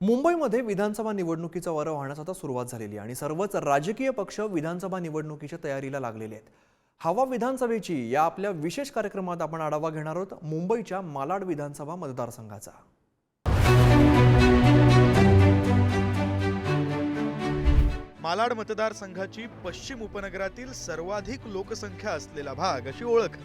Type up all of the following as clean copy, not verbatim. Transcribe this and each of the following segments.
मुंबईमध्ये विधानसभा निवडणुकीचा वारं वाहण्यास आता सुरुवात झालेली आहे आणि सर्वच राजकीय पक्ष विधानसभा निवडणुकीच्या तयारीला लागलेले आहेत। हवा विधानसभेची या आपल्या विशेष कार्यक्रमात आपण आढावा घेणार आहोत मुंबईच्या मालाड विधानसभा मतदारसंघाचा। मालाड मतदारसंघाची पश्चिम उपनगरातील सर्वाधिक लोकसंख्या असलेला भाग अशी ओळख।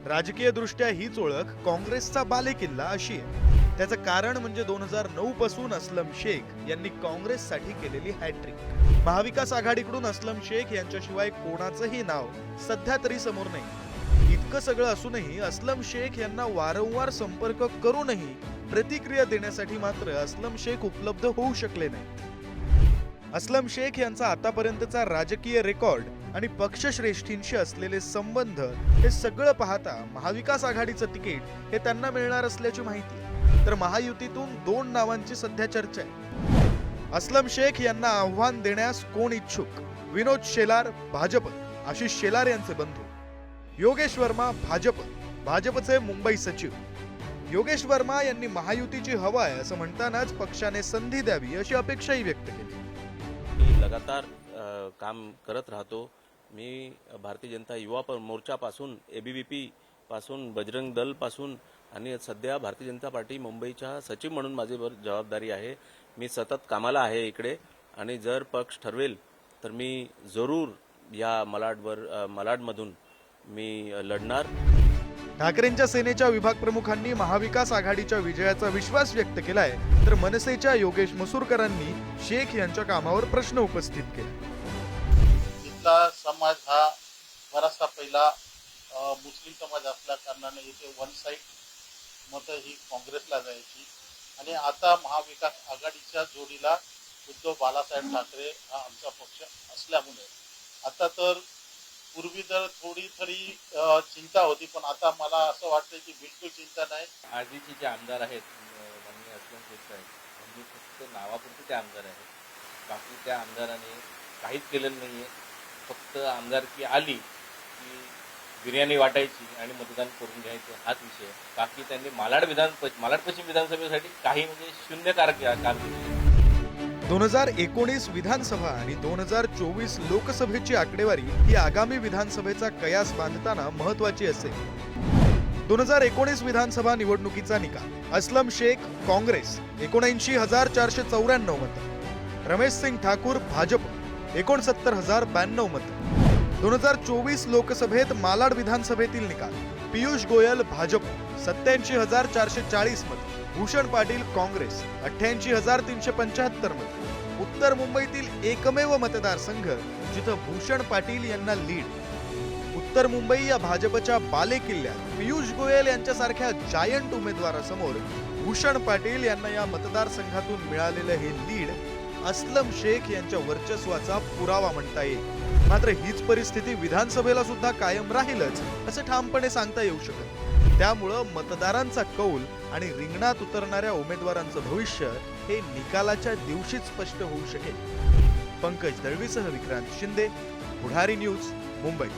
राजकीय दृष्ट्या हीच ओळख काँग्रेसचा बालेकिल्ला अशी आहे। त्याचं कारण म्हणजे 2009 पासून असलम शेख यांनी काँग्रेससाठी केलेली हॅट्रिक। महाविकास आघाडीकडून असलम शेख यांच्याशिवाय कोणाचंही नाव सध्या तरी समोर नाही। इतकं सगळं असूनही असलम शेख यांना वारंवार संपर्क करूनही प्रतिक्रिया देण्यासाठी मात्र असलम शेख उपलब्ध होऊ शकले नाही। असलम शेख यांचा आतापर्यंतचा राजकीय रेकॉर्ड आणि पक्षश्रेष्ठींशी असलेले संबंध हे सगळं पाहता महाविकास आघाडीचं तिकीट हे त्यांना मिळणार असल्याची माहिती आहे। तर महायुतीतून 2 नावांची सध्या चर्चा आहे। असलम शेख यांना आव्हान देण्यास कोण इच्छुक? विनोद शेलार भाजप, आशिष शेलार यांचे बंधू योगेश वर्मा भाजपचे मुंबई सचिव। योगेश वर्मा यांनी महायुतीची हवा आहे असं म्हणतानाच पक्षाने संधी द्यावी अशी अपेक्षाही व्यक्त केली। मी लगातार काम करत राहतो। मी भारतीय जनता युवा मोर्चापासून एबीवीपी पासून बजरंग दल पासून आणि सध्या भारतीय जनता पार्टी मुंबईच्या सचिव म्हणून माझी जबाबदारी आहे। मी सतत कामाला आहे इकडे आणि जर पक्ष ठरवेल तर मी जरूर या मालाडमधून मी लढणार। ठाकरेंच्या सेनेच्या विभाग प्रमुखांनी महाविकास आघाडीच्या विजयाचा विश्वास व्यक्त केलाय, तर मनसेच्या योगेश मसूरकरांनी शेख यांच्या कामावर प्रश्न उपस्थित केले। इथला समाज हा बराचसा पहिला मुस्लिम समाज असल्या कारणाने इथे वन साईड मतं ही काँग्रेसला जायची आणि आता महाविकास आघाडीच्या जोडीला उद्धव बाळासाहेब ठाकरे हा आमचा पक्ष असल्यामुळे आता तर पूर्वी तर थोडी तरी चिंता होती, पण आता मला असं वाटतं की बिलकुल चिंता नाही। आधीचे जे आमदार आहेत माननीय असलम शेख साहेब म्हणजे फक्त नावापुरते ते आमदार आहेत। बाकी त्या आमदाराने काहीच केलेलं नाहीये। फक्त आमदारकी आली की बिर्याणी वाटायची आणि मतदान करून घ्यायचं हाच विषय। बाकी त्यांनी मालाड पश्चिम विधानसभेसाठी काही म्हणजे शून्य काम केले। 2019 विधानसभा आणि 2024 लोकसभेची आकडेवारी ही आगामी विधानसभेचा कयास बांधताना महत्वाची असेल। 2019 विधानसभा निवडणुकीचा निकाल: असलम शेख काँग्रेस 79,494 मतं, रमेश सिंग ठाकूर भाजप 69,092 मतं। 2024 लोकसभेत मालाड विधानसभेतील निकाल: पियुष गोयल भाजप 87,440 मतं, भूषण पाटील काँग्रेस 88,375 मतं। उत्तर मुंबईतील एकमेव मतदारसंघ जिथं भूषण पाटील यांना लीड। उत्तर मुंबई या भाजपच्या बालेकिल्ल्यात पियुष गोयल यांच्यासारख्या जायंट उमेदवारासमोर भूषण पाटील यांना या मतदारसंघातून मिळालेलं हे लीड असलम शेख यांच्या वर्चस्वाचा पुरावा म्हणता येईल। मात्र हीच परिस्थिती विधानसभेला सुद्धा कायम राहीलच असं ठामपणे सांगता येऊ शकत। त्यामुळं मतदारांचा कौल आणि रिंगणात उतरणाऱ्या उमेदवारांचं भविष्य हे निकालाच्या दिवशीच स्पष्ट होऊ शकेल। पंकज दळवीसह विक्रांत शिंदे, पुढारी न्यूज, मुंबई।